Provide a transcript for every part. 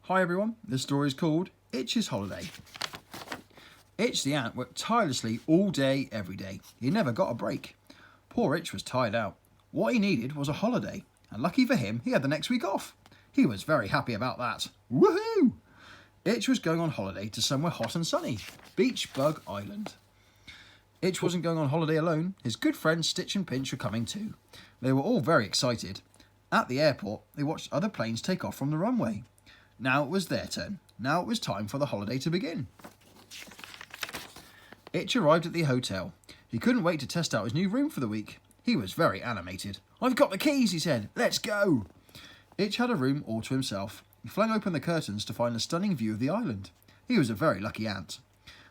Hi everyone, this story is called Itch's Holiday. Itch the ant worked tirelessly all day, every day. He never got a break. Poor Itch was tired out. What he needed was a holiday, and lucky for him, he had the next week off. He was very happy about that. Woohoo! Itch was going on holiday to somewhere hot and sunny, Beach Bug Island. Itch wasn't going on holiday alone. His good friends Stitch and Pinch were coming too. They were all very excited. At the airport, they watched other planes take off from the runway. Now it was their turn. Now it was time for the holiday to begin. Itch arrived at the hotel. He couldn't wait to test out his new room for the week. He was very animated. "I've got the keys," he said. "Let's go." Itch had a room all to himself. He flung open the curtains to find a stunning view of the island. He was a very lucky ant.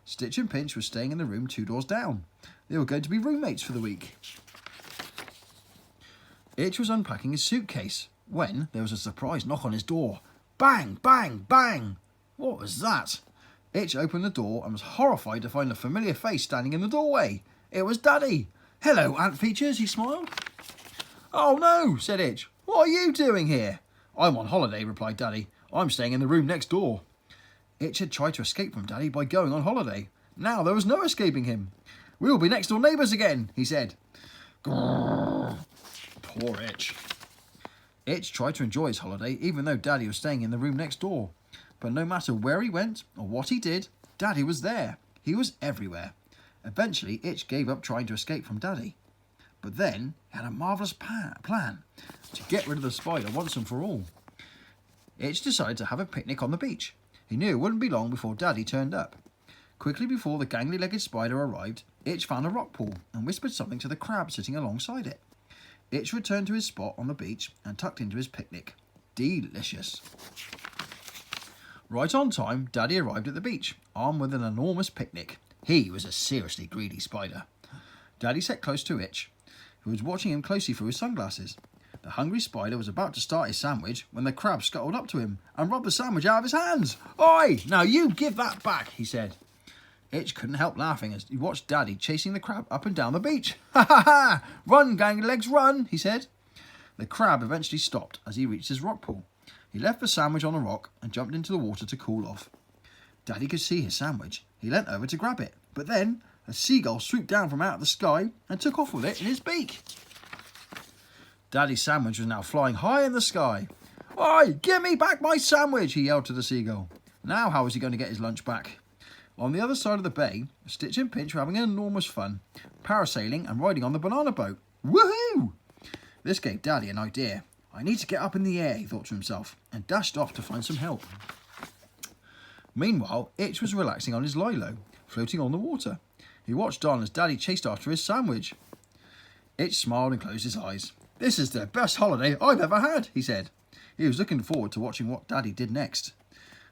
Stitch and Pinch were staying in the room 2 doors down. They were going to be roommates for the week. Itch was unpacking his suitcase when there was a surprise knock on his door. Bang, bang, bang! What was that? Itch opened the door and was horrified to find a familiar face standing in the doorway. It was Daddy. "Hello, Ant Features," he smiled. "Oh no," said Itch. "What are you doing here?" "I'm on holiday," replied Daddy. "I'm staying in the room next door." Itch had tried to escape from Daddy by going on holiday. Now there was no escaping him. "We'll be next door neighbours again," he said. Grrr. Poor Itch. Itch tried to enjoy his holiday even though Daddy was staying in the room next door. But no matter where he went or what he did, Daddy was there. He was everywhere. Eventually, Itch gave up trying to escape from Daddy. But then he had a marvellous plan to get rid of the spider once and for all. Itch decided to have a picnic on the beach. He knew it wouldn't be long before Daddy turned up. Quickly before the gangly-legged spider arrived, Itch found a rock pool and whispered something to the crab sitting alongside it. Itch returned to his spot on the beach and tucked into his picnic. Delicious. Right on time, Daddy arrived at the beach, armed with an enormous picnic. He was a seriously greedy spider. Daddy sat close to Itch, who was watching him closely through his sunglasses. The hungry spider was about to start his sandwich when the crab scuttled up to him and robbed the sandwich out of his hands. "Oi, now you give that back," he said. Itch couldn't help laughing as he watched Daddy chasing the crab up and down the beach. "Ha ha ha! Run, gangly legs, run!" he said. The crab eventually stopped as he reached his rock pool. He left the sandwich on a rock and jumped into the water to cool off. Daddy could see his sandwich. He leant over to grab it, but then a seagull swooped down from out of the sky and took off with it in his beak. Daddy's sandwich was now flying high in the sky. "Oi, give me back my sandwich!" he yelled to the seagull. Now how was he going to get his lunch back? On the other side of the bay, Stitch and Pinch were having enormous fun, parasailing and riding on the banana boat. Woohoo! This gave Daddy an idea. "I need to get up in the air," he thought to himself, and dashed off to find some help. Meanwhile, Itch was relaxing on his lilo, floating on the water. He watched on as Daddy chased after his sandwich. Itch smiled and closed his eyes. "This is the best holiday I've ever had," he said. He was looking forward to watching what Daddy did next.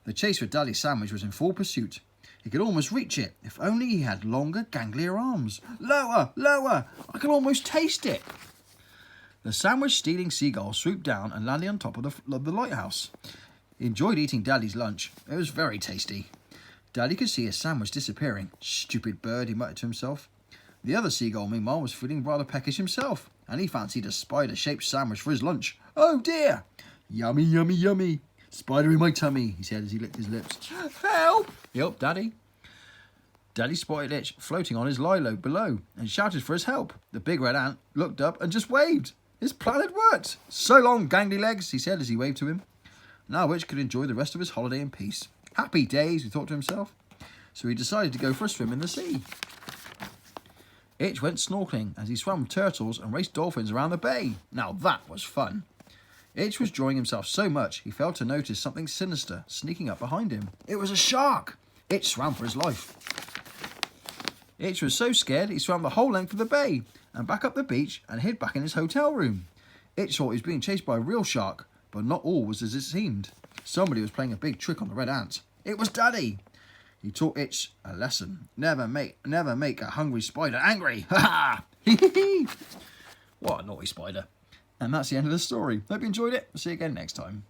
The chase for Daddy's sandwich was in full pursuit. He could almost reach it, if only he had longer, ganglier arms. "Lower, lower! I can almost taste it!" The sandwich-stealing seagull swooped down and landed on top of the lighthouse. He enjoyed eating Daddy's lunch. It was very tasty. Daddy could see his sandwich disappearing. "Stupid bird," he muttered to himself. The other seagull, meanwhile, was feeling rather peckish himself, and he fancied a spider-shaped sandwich for his lunch. "Oh dear! Yummy, yummy, yummy! Spider in my tummy," he said as he licked his lips. "Help!" Yelped Daddy. Daddy spotted Itch floating on his lilo below and shouted for his help. The big red ant looked up and just waved. His plan had worked. "So long, gangly legs," he said as he waved to him. Now Itch could enjoy the rest of his holiday in peace. Happy days, he thought to himself. So he decided to go for a swim in the sea. Itch went snorkeling as he swam with turtles and raced dolphins around the bay. Now that was fun. Itch was enjoying himself so much he failed to notice something sinister sneaking up behind him. It was a shark. Itch swam for his life. Itch was so scared he swam the whole length of the bay and back up the beach and hid back in his hotel room. Itch thought he was being chased by a real shark, but not all was as it seemed. Somebody was playing a big trick on the red ant. It was Daddy. He taught Itch a lesson. Never make a hungry spider angry. Ha ha! What a naughty spider. And that's the end of the story. Hope you enjoyed it. See you again next time.